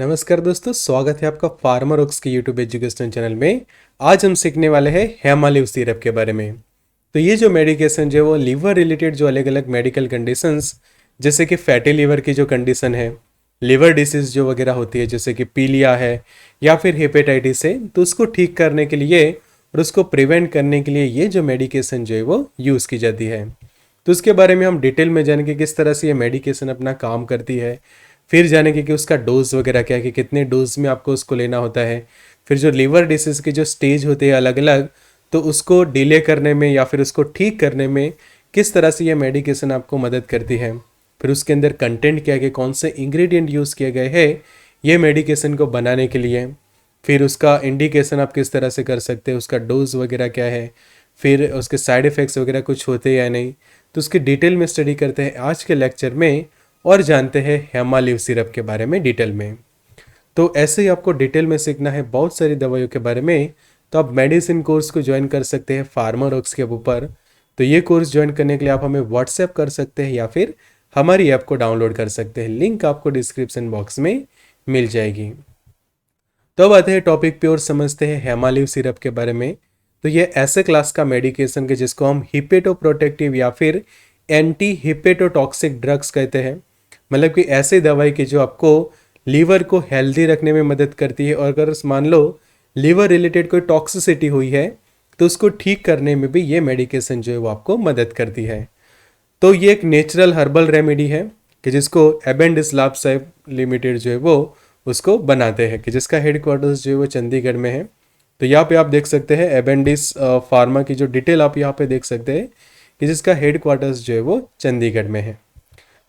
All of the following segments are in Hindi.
नमस्कार दोस्तों, स्वागत है आपका फार्मर ओक्स के यूट्यूब एजुकेशन चैनल में। आज हम सीखने वाले हैं हेमालिव सिरप के बारे में। तो ये जो मेडिकेशन जो है वो लीवर रिलेटेड जो अलग अलग मेडिकल कंडीशंस जैसे कि फैटी लीवर की जो कंडीशन है, लीवर डिसीज जो वगैरह होती है जैसे कि पीलिया है या फिर हेपेटाइटिस है, तो उसको ठीक करने के लिए और उसको प्रिवेंट करने के लिए ये जो मेडिकेशन जो है वो यूज़ की जाती है। तो उसके बारे में हम डिटेल में जानेंगे किस तरह से ये मेडिकेशन अपना काम करती है, फिर जानेंगे कि उसका डोज वगैरह क्या है, कि कितने डोज में आपको उसको लेना होता है। फिर जो लीवर डिसीज के जो स्टेज होते हैं अलग अलग, तो उसको डिले करने में या फिर उसको ठीक करने में किस तरह से ये मेडिकेशन आपको मदद करती है। फिर उसके अंदर कंटेंट क्या है, कि कौन से इंग्रेडिएंट यूज़ किए गए हैं ये मेडिकेशन को बनाने के लिए। फिर उसका इंडिकेशन आप किस तरह से कर सकते हैं, उसका डोज वगैरह क्या है, फिर उसके साइड इफ़ेक्ट्स वगैरह कुछ होते हैं या नहीं, तो उसकी डिटेल में स्टडी करते हैं आज के लेक्चर में और जानते हैं हेमालिव सिरप के बारे में डिटेल में। तो ऐसे ही आपको डिटेल में सीखना है बहुत सारी दवाइयों के बारे में, तो आप मेडिसिन कोर्स को ज्वाइन कर सकते हैं फार्मर ओक्स के ऊपर। तो ये कोर्स ज्वाइन करने के लिए आप हमें व्हाट्सएप कर सकते हैं या फिर हमारी ऐप को डाउनलोड कर सकते हैं, लिंक आपको डिस्क्रिप्शन बॉक्स में मिल जाएगी। तो अब आते हैं टॉपिक पे और समझते हैं हेमालिव सिरप के बारे में। तो ये ऐसे क्लास का मेडिकेशन के जिसको हम हिपेटोप्रोटेक्टिव या फिर एंटी हिपेटोटॉक्सिक ड्रग्स कहते हैं। मतलब कि ऐसी दवाई की जो आपको लीवर को हेल्दी रखने में मदद करती है, और अगर मान लो लीवर रिलेटेड कोई टॉक्सिसिटी हुई है तो उसको ठीक करने में भी ये मेडिकेशन जो है वो आपको मदद करती है। तो ये एक नेचुरल हर्बल रेमेडी है कि जिसको एबेंडिस लैब्स लिमिटेड जो है वो उसको बनाते हैं, कि जिसका हेडक्वार्टर्स जो है वो चंडीगढ़ में है। तो यहाँ पे आप देख सकते हैं एबेंडिस फार्मा की जो डिटेल आप यहाँ पे देख सकते हैं, कि जिसका हेडक्वार्टर्स जो है वो चंडीगढ़ में है।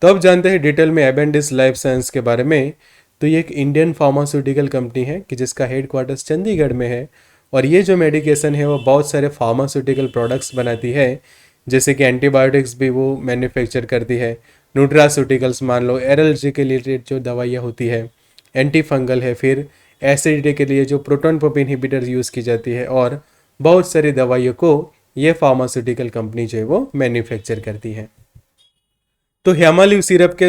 तो अब जानते हैं डिटेल में एबेंडिस लाइफ साइंस के बारे में। तो ये एक इंडियन फार्मास्यूटिकल कंपनी है कि जिसका हेडक्वार्टर्स चंडीगढ़ में है, और ये जो मेडिकेशन है वो बहुत सारे फार्मास्यूटिकल प्रोडक्ट्स बनाती है, जैसे कि एंटीबायोटिक्स भी वो मैन्युफैक्चर करती है, न्यूट्रास्यूटिकल्स मान लो, एलर्जी के रिलेटेड जो दवाइयाँ होती है, एंटी फंगल है, फिर एसिडिटी के लिए जो प्रोटॉन पंप इनहिबिटर यूज़ की जाती है, और बहुत सारी दवाइयों को ये फार्मास्यूटिकल कंपनी जो है वो मैन्युफैक्चर करती है। तो हेमालिव सिरप के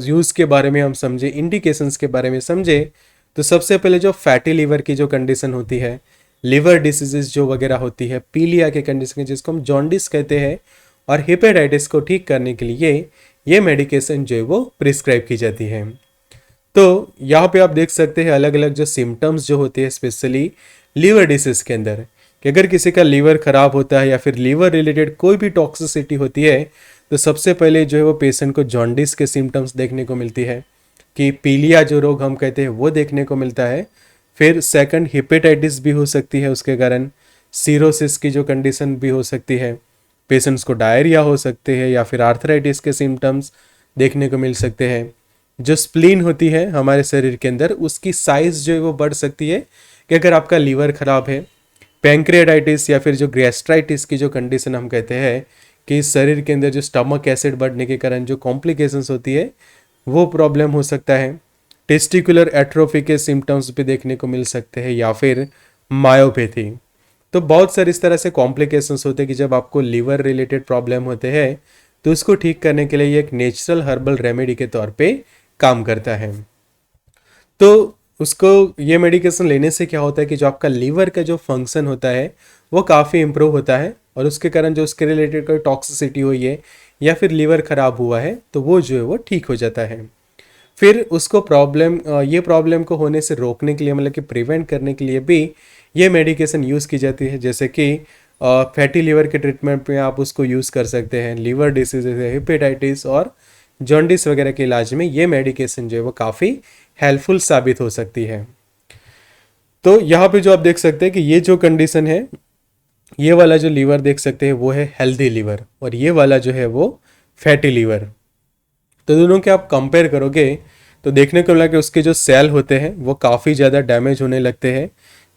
यूज़ के बारे में हम समझे, इंडिकेशंस के बारे में समझे। तो सबसे पहले जो फैटी लीवर की जो कंडीशन होती है, लिवर डिसीजेज जो वगैरह होती है, पीलिया के कंडीशन जिसको हम जॉन्डिस कहते हैं, और हेपेटाइटिस को ठीक करने के लिए ये मेडिकेशन जो है वो प्रिस्क्राइब की जाती है। तो यहाँ पे आप देख सकते हैं अलग अलग जो सिम्टम्स जो होते हैं स्पेशली लीवर डिसीज के अंदर, कि अगर किसी का लीवर खराब होता है या फिर लीवर रिलेटेड कोई भी टॉक्सिसिटी होती है, तो सबसे पहले जो है वो पेशेंट को जॉन्डिस के सिम्टम्स देखने को मिलती है, कि पीलिया जो रोग हम कहते हैं वो देखने को मिलता है। फिर सेकंड हेपेटाइटिस भी हो सकती है, उसके कारण सीरोसिस की जो कंडीशन भी हो सकती है, पेशेंट्स को डायरिया हो सकते हैं, या फिर आर्थराइटिस के सिम्टम्स देखने को मिल सकते हैं। जो स्प्लीन होती है हमारे शरीर के अंदर, उसकी साइज जो है वो बढ़ सकती है, कि अगर आपका लीवर खराब है। पैंक्रियाटाइटिस या फिर जो गैस्ट्राइटिस की जो कंडीशन हम कहते हैं, कि शरीर के अंदर जो स्टमक एसिड बढ़ने के कारण जो कॉम्प्लिकेशंस होती है वो प्रॉब्लम हो सकता है। टेस्टिकुलर एट्रोफी के सिम्टम्स भी देखने को मिल सकते हैं, या फिर मायोपैथी। तो बहुत सारे इस तरह से कॉम्प्लिकेशंस होते हैं कि जब आपको लीवर रिलेटेड प्रॉब्लम होते हैं, तो उसको ठीक करने के लिए ये एक नेचुरल हर्बल रेमेडी के तौर पे काम करता है। तो उसको ये मेडिकेशन लेने से क्या होता है कि जो आपका लीवर का जो फंक्शन होता है वो काफ़ी इम्प्रूव होता है, और उसके कारण जो उसके रिलेटेड कोई टॉक्सिसिटी हुई है या फिर लीवर ख़राब हुआ है तो वो जो है वो ठीक हो जाता है। फिर उसको ये प्रॉब्लम को होने से रोकने के लिए, मतलब कि प्रिवेंट करने के लिए भी ये मेडिकेशन यूज़ की जाती है, जैसे कि फैटी लीवर के ट्रीटमेंट में आप उसको यूज़ कर सकते हैं। लीवर डिसीज जैसे हेपेटाइटिस और जॉन्डिस वगैरह के इलाज में ये मेडिकेशन जो है वो काफ़ी हेल्पफुल साबित हो सकती है। तो यहाँ पे जो आप देख सकते हैं कि ये जो कंडीशन है, ये वाला जो लीवर देख सकते हैं वो है हेल्दी लीवर, और ये वाला जो है वो फैटी लीवर। तो दोनों के आप कंपेयर करोगे तो देखने को मिला कि उसके जो सेल होते हैं वो काफ़ी ज़्यादा डैमेज होने लगते हैं,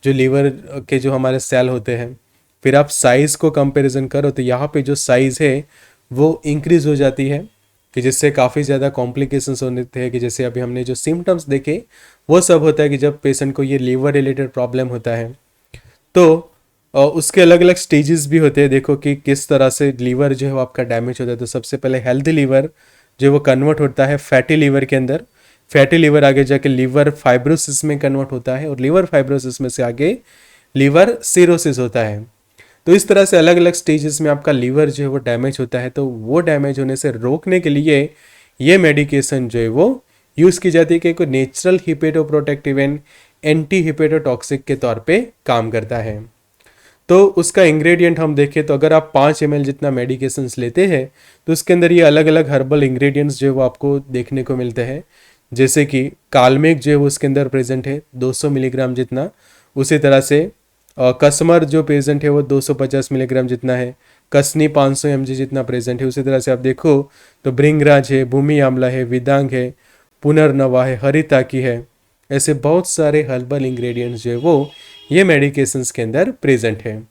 जो लीवर के जो हमारे सेल होते हैं। फिर आप साइज़ को कंपैरिजन करो तो यहाँ पे जो साइज़ है वो इंक्रीज़ हो जाती है, कि जिससे काफ़ी ज़्यादा कॉम्प्लिकेशंस होते हैं, कि जैसे अभी हमने जो सिम्टम्स देखे वो सब होता है कि जब पेशेंट को ये लीवर रिलेटेड प्रॉब्लम होता है। तो उसके अलग अलग स्टेजेस भी होते हैं, देखो कि किस तरह से लीवर जो है वो आपका डैमेज होता है। तो सबसे पहले हेल्दी लीवर जो वो कन्वर्ट होता है फैटी लीवर के अंदर, फैटी लिवर आगे जाके लिवर फाइब्रोसिस में कन्वर्ट होता है और लिवर फाइब्रोसिस में से आगे लिवर सिरोसिस होता है। तो इस तरह से अलग अलग स्टेजेस में आपका लीवर जो है वो डैमेज होता है। तो वो डैमेज होने से रोकने के लिए ये मेडिकेशन जो है वो यूज़ की जाती है कि कोई नेचुरल हिपेटोप्रोटेक्टिव एंड एंटी हिपेटोटॉक्सिक के तौर पे काम करता है। तो उसका इंग्रेडिएंट हम देखें तो अगर आप 5 ml जितना मेडिकेशंस लेते हैं तो उसके अंदर ये अलग अलग हर्बल इंग्रेडिएंट्स जो है वो आपको देखने को मिलते हैं। जैसे कि कालमेघ जो है वो उसके अंदर प्रेजेंट है 200 मिलीग्राम जितना। उसी तरह से कसमर जो प्रेजेंट है वो 250 मिलीग्राम जितना है। कसनी 500 mg जितना प्रेजेंट है। उसी तरह से आप देखो तो भृंगराज है, भूमि आंवला है, विदांग है, पुनर्नवा है, हरिताकी है। ऐसे बहुत सारे हर्बल इंग्रेडिएंट्स जो है वो ये मेडिकेशंस के अंदर प्रेजेंट है।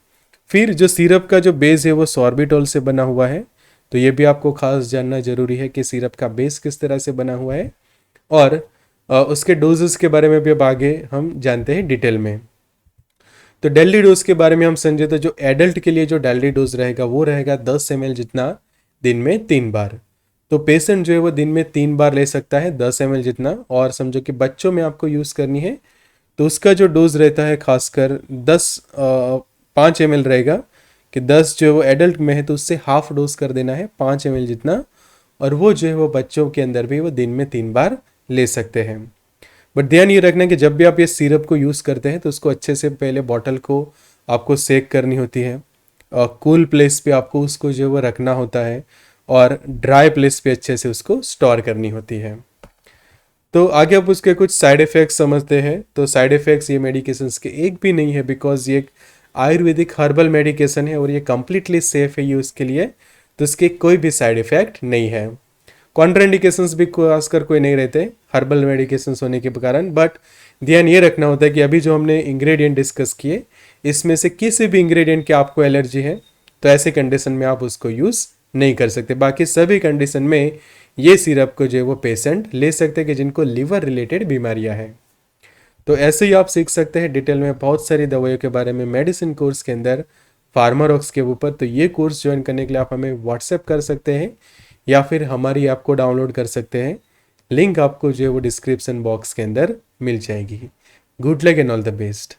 फिर जो सिरप का जो बेस है वो सॉर्बिटॉल से बना हुआ है। तो ये भी आपको खास जानना जरूरी है कि सिरप का बेस किस तरह से बना हुआ है। और उसके डोजेस के बारे में भी अब आगे हम जानते हैं डिटेल में। तो डेली डोज के बारे में हम समझे तो जो एडल्ट के लिए जो डेली डोज रहेगा वो रहेगा 10 ml जितना दिन में 3 बार। तो पेशेंट जो है वो दिन में 3 बार ले सकता है 10 ml जितना। और समझो कि बच्चों में आपको यूज़ करनी है तो उसका जो डोज रहता है खासकर 5 ml रहेगा कि 10 जो है वो एडल्ट में है तो उससे हाफ डोज कर देना है 5 ml जितना। और वो जो है वो बच्चों के अंदर भी वो दिन में 3 बार ले सकते हैं। बट ध्यान ये रखना कि जब भी आप ये सिरप को यूज़ करते हैं तो उसको अच्छे से पहले बॉटल को आपको सेक करनी होती है। कूल प्लेस पे आपको उसको जो है वो रखना होता है और ड्राई प्लेस पे अच्छे से उसको स्टोर करनी होती है। तो आगे आप उसके कुछ साइड इफ़ेक्ट्स समझते हैं। तो साइड इफ़ेक्ट्स ये मेडिकेशंस के एक भी नहीं है बिकॉज ये एक आयुर्वेदिक हर्बल मेडिकेशन है और ये कम्प्लीटली सेफ है यूज़ के लिए। तो इसके कोई भी साइड इफ़ेक्ट नहीं है। कॉन्ट्राइंडिकेशंस भी खासकर कोई नहीं रहते हर्बल मेडिकेशंस होने के कारण। बट ध्यान ये रखना होता है कि अभी जो हमने इंग्रेडिएंट डिस्कस किए इसमें से किसी भी इंग्रेडिएंट की आपको एलर्जी है तो ऐसे कंडीशन में आप उसको यूज़ नहीं कर सकते। बाकी सभी कंडीशन में ये सिरप को जो है वो पेशेंट ले सकते हैं कि जिनको लिवर रिलेटेड बीमारियां हैं। तो ऐसे ही आप सीख सकते हैं डिटेल में बहुत सारी दवाइयों के बारे में मेडिसिन कोर्स के अंदर फार्मारॉक्स के ऊपर। तो ये कोर्स ज्वाइन करने के लिए आप हमें व्हाट्सएप कर सकते हैं या फिर हमारी ऐप को डाउनलोड कर सकते हैं। लिंक आपको जो है वो डिस्क्रिप्शन बॉक्स के अंदर मिल जाएगी। Good luck and all the best.